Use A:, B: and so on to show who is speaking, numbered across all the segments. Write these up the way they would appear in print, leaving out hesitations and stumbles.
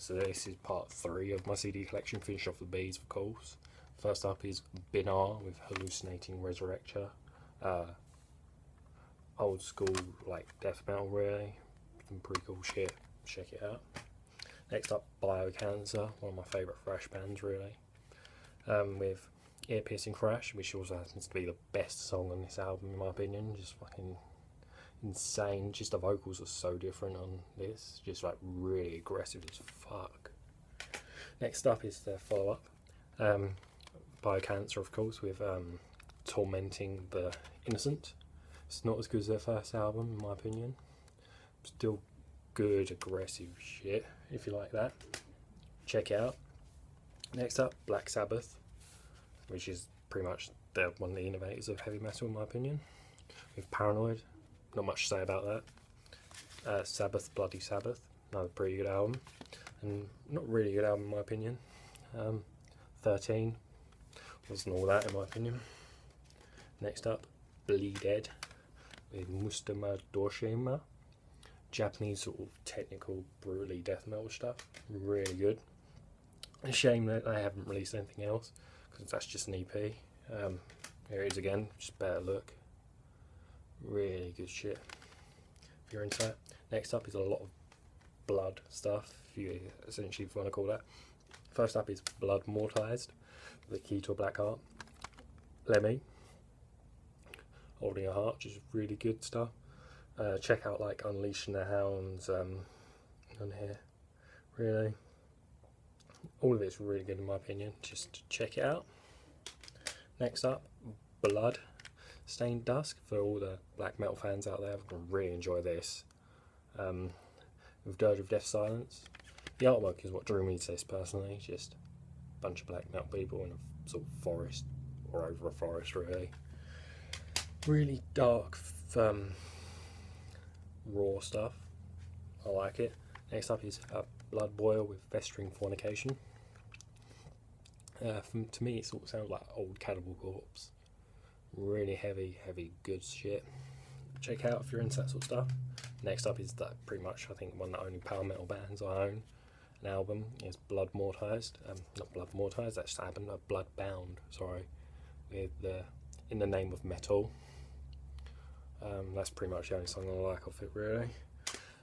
A: So this is part 3 of my CD collection, finish off the B's of course. First up is Binar with Hallucinating Resurrector. Old school like death metal really, some pretty cool shit, check it out. Next up, Biocancer, one of my favourite thrash bands really, with Ear Piercing Thrash, which also happens to be the best song on this album in my opinion. Just fucking insane, just the vocals are so different on this, just like really aggressive as fuck. Next up is the follow-up, Biocancer of course, with Tormenting the Innocent. It's not as good as their first album in my opinion, still good aggressive shit if you like that, check it out. Next up, Black Sabbath, which is pretty much one of the innovators of heavy metal in my opinion, with Paranoid, not much to say about that. Sabbath, Bloody Sabbath, another pretty good album, and not really good album in my opinion. 13 wasn't all that in my opinion. Next up, Bleeded with Mustama Dorshima, Japanese sort of technical, brutally death metal stuff, really good. A shame that they haven't released anything else, because that's just an EP. Here it is again, just better look, really good shit if you're into that. Next up is a lot of blood stuff, if you essentially want to call that. First up is Blood Mortalized, The Key to a Black Heart. Lemmy, Holding a Heart, just really good stuff. Check out like Unleashing the Hounds on here, really. All of it's really good in my opinion, just check it out. Next up, Blood Stained Dusk, for all the black metal fans out there, I really enjoy this. With Dirge of Death Silence. The artwork is what drew me to this personally, just a bunch of black metal people in a sort of forest, or over a forest really. Really dark, raw stuff, I like it. Next up is Blood Boil with Festering Fornication. To me it sort of sounds like old Cannibal Corpse. Really heavy, good shit. Check out if you're into that sort of stuff. Next up is that pretty much I think one of the only power metal bands I own an album, is Blood Mortalized. Not Blood Mortalized, that's happened, Blood Bound, sorry, with In the Name of Metal. That's pretty much the only song I like off it really.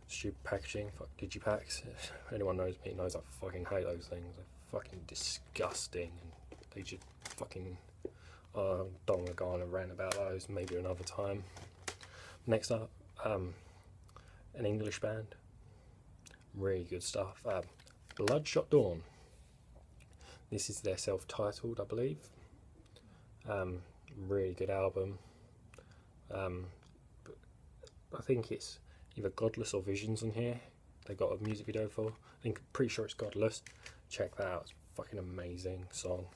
A: Stupid packaging, fuck digipacks. If anyone knows me knows I fucking hate those things. They're fucking disgusting, and they just fucking, don't want to go on a rant about those, maybe another time. Next up, an English band, really good stuff, Bloodshot Dawn. This is their self-titled, I believe. Really good album. I think it's either Godless or Visions on here. They got a music video for. Pretty sure it's Godless. Check that out. It's a fucking amazing song.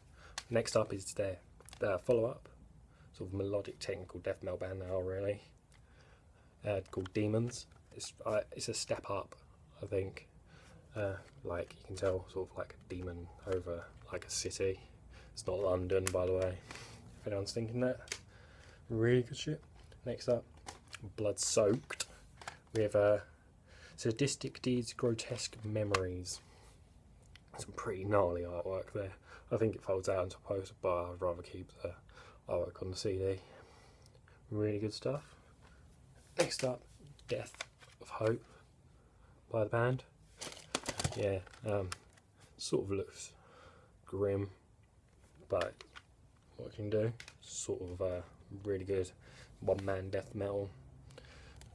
A: Next up is their follow-up, sort of melodic technical death metal band now really. Called Demons. It's a step up, I think. Like you can tell, sort of like a demon over like a city. It's not London, by the way, if anyone's thinking that. Really good shit. Next up, Blood Soaked with Sadistic Deeds, Grotesque Memories. Some pretty gnarly artwork there. I think it folds out into a poster, but I'd rather keep the artwork on the CD. Really good stuff. Next up, Death of Hope by the band. Yeah, sort of looks grim, but what can you do? Sort of really good one-man death metal.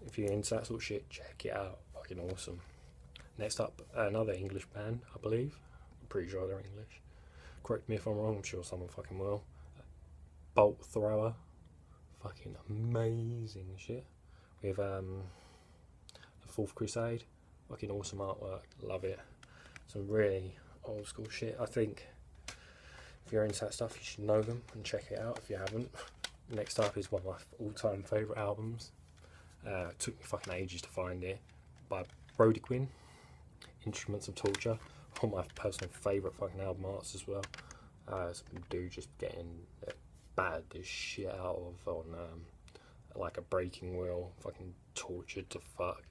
A: If you're into that sort of shit, check it out. Fucking awesome. Next up, another English band, I believe. I'm pretty sure they're English. Correct me if I'm wrong, I'm sure someone fucking will. Bolt Thrower. Fucking amazing shit. With the Fourth Crusade. Fucking awesome artwork. Love it. Some really old school shit. I think if you're into that stuff, you should know them and check it out if you haven't. Next up is one of my all-time favourite albums. It took me fucking ages to find it, by Brody Quinn, Instruments of Torture. One of my personal favourite fucking album arts as well. Some dude just getting battered the shit out of on like a breaking wheel, fucking tortured to fuck.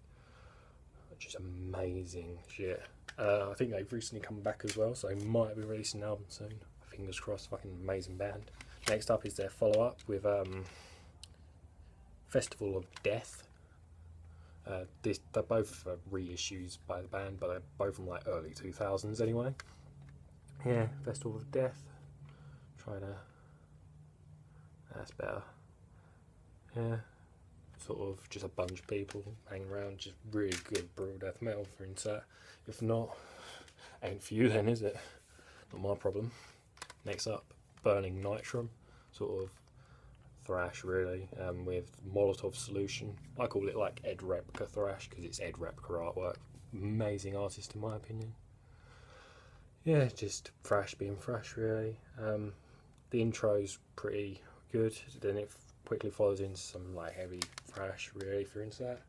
A: Just amazing shit. I think they've recently come back as well, so they might be releasing an album soon. Fingers crossed. Fucking amazing band. Next up is their follow-up with Festival of Death. They're both reissues by the band, but they're both from like early 2000s anyway. Yeah, Festival of Death. That's better. Yeah, sort of just a bunch of people hanging around, just really good brutal death metal for insert. If not, ain't for you then, is it? Not my problem. Next up, Burning Nitrum, sort of thrash really, with Molotov Solution. I call it like Ed Repka thrash because it's Ed Repka artwork. Amazing artist in my opinion. Yeah, just thrash being thrash really. The intro's pretty good, then it quickly follows into some like heavy thrash really if you're into that.